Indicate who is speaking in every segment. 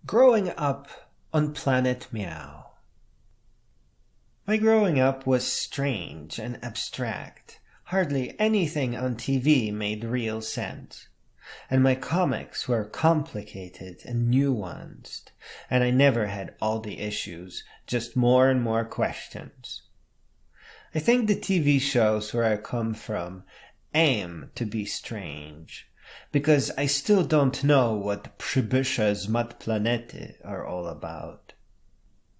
Speaker 1: Growing up on planet Meow. My growing up was strange and abstract. Hardly anything on TV made real sense. And my comics were complicated and nuanced, and I never had all the issues, just more and more questions. I think the TV shows where I come from aim to be strange, because I still don't know what Przybysze's Matplanety are all about.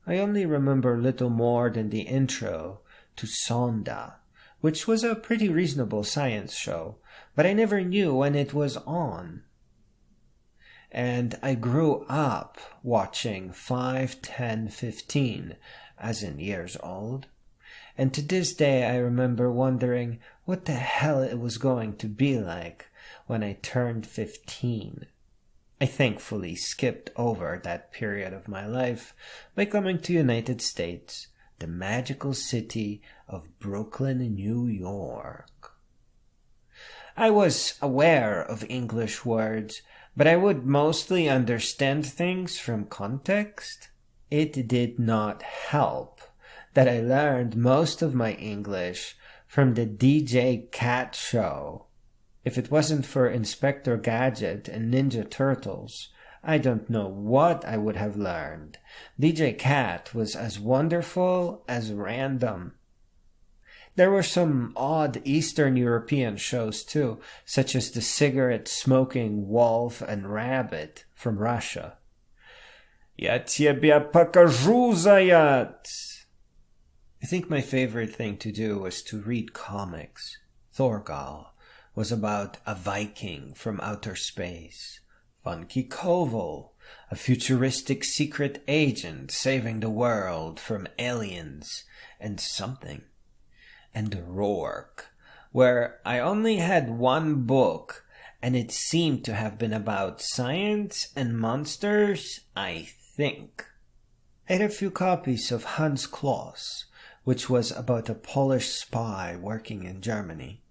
Speaker 1: I only remember little more than the intro to Sonda, which was a pretty reasonable science show, but I never knew when it was on. And I grew up watching 5, 10, 15, as in years old. And to this day I remember wondering what the hell it was going to be like when I turned 15. I thankfully skipped over that period of my life by coming to United States, the magical city of Brooklyn, New York. I was aware of English words, but I would mostly understand things from context. It did not help that I learned most of my English from the DJ Cat show. If it wasn't for Inspector Gadget and Ninja Turtles, I don't know what I would have learned. DJ Cat was as wonderful as random. There were some odd Eastern European shows too, such as the cigarette-smoking wolf and rabbit from Russia. Я тебе покажу, заяц! I think my favorite thing to do was to read comics. Thorgal was about a Viking from outer space. Funky Koval, a futuristic secret agent saving the world from aliens and something. And Rourke, where I only had one book, and it seemed to have been about science and monsters, I think. I had a few copies of Hans Kloss, which was about a Polish spy working in Germany.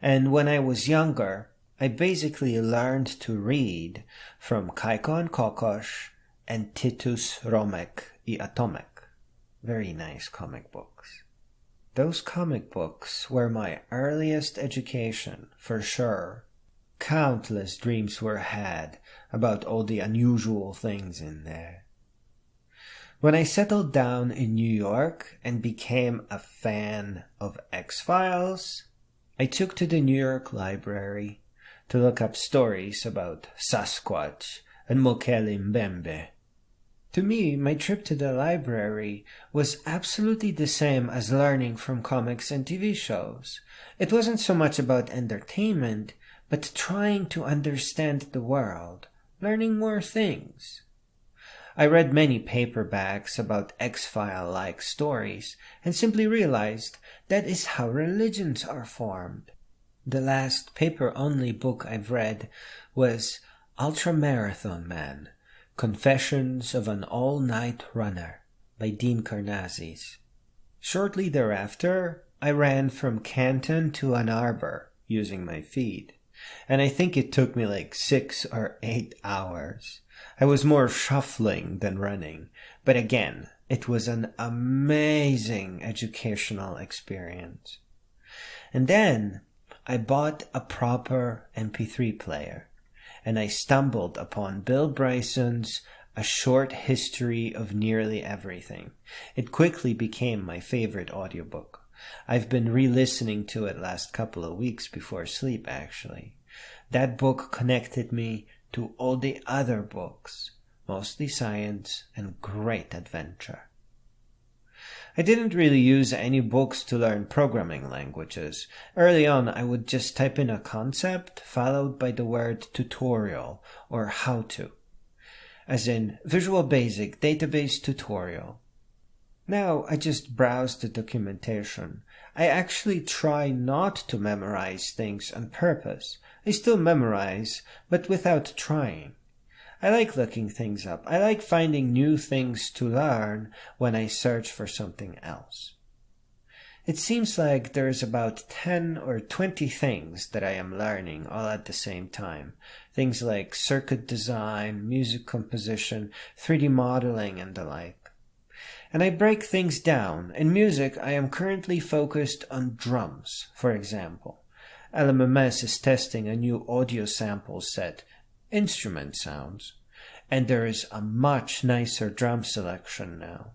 Speaker 1: And when I was younger, I basically learned to read from Kaiko and Kokosz and Titus Romek I Atomek. Very nice comic books. Those comic books were my earliest education, for sure. Countless dreams were had about all the unusual things in there. When I settled down in New York and became a fan of X-Files, I took to the New York Library to look up stories about Sasquatch and Mokele Mbembe. To me, my trip to the library was absolutely the same as learning from comics and TV shows. It wasn't so much about entertainment, but trying to understand the world, learning more things. I read many paperbacks about X-File-like stories and simply realized that is how religions are formed. The last paper-only book I've read was Ultramarathon Man, Confessions of an All-Night Runner by Dean Karnazes. Shortly thereafter, I ran from Canton to Ann Arbor using my feet, and I think it took me like 6 or 8 hours. I was more shuffling than running, but again, it was an amazing educational experience. And then I bought a proper MP3 player, and I stumbled upon Bill Bryson's A Short History of Nearly Everything. It quickly became my favorite audiobook. I've been re-listening to it last couple of weeks before sleep, actually. That book connected me to all the other books, mostly science and great adventure. I didn't really use any books to learn programming languages. Early on, I would just type in a concept followed by the word tutorial or how to, as in Visual Basic Database Tutorial. Now I just browse the documentation. I actually try not to memorize things on purpose. I still memorize, but without trying. I like looking things up. I like finding new things to learn when I search for something else. It seems like there's about 10 or 20 things that I am learning all at the same time. Things like circuit design, music composition, 3D modeling, and the like. And I break things down. In music, I am currently focused on drums, for example. LMMS is testing a new audio sample set, instrument sounds, and there is a much nicer drum selection now.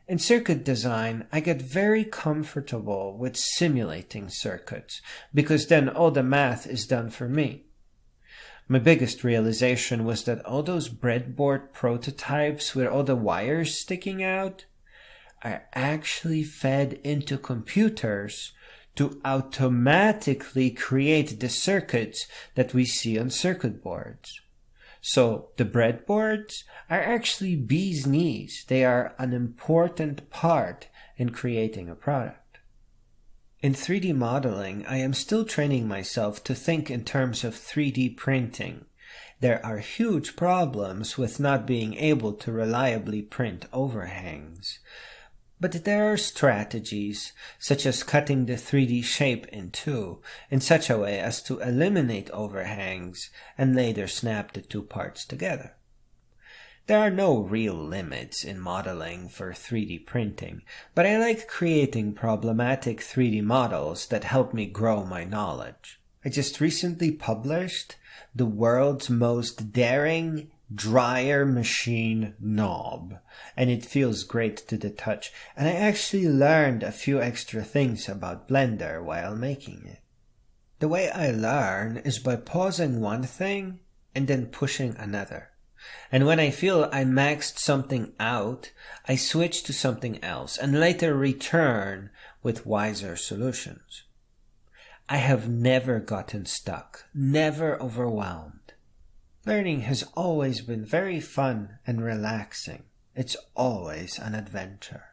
Speaker 1: In circuit design, I get very comfortable with simulating circuits, because then all the math is done for me. My biggest realization was that all those breadboard prototypes with all the wires sticking out are actually fed into computers to automatically create the circuits that we see on circuit boards. So the breadboards are actually bee's knees. They are an important part in creating a product. In 3D modeling, I am still training myself to think in terms of 3D printing. There are huge problems with not being able to reliably print overhangs. But there are strategies, such as cutting the 3D shape in two, in such a way as to eliminate overhangs and later snap the two parts together. There are no real limits in modeling for 3D printing, but I like creating problematic 3D models that help me grow my knowledge. I just recently published the world's most daring dryer machine knob, and it feels great to the touch, and I actually learned a few extra things about Blender while making it. The way I learn is by pausing one thing and then pushing another. And when I feel I maxed something out, I switch to something else and later return with wiser solutions. I have never gotten stuck, never overwhelmed. Learning has always been very fun and relaxing. It's always an adventure.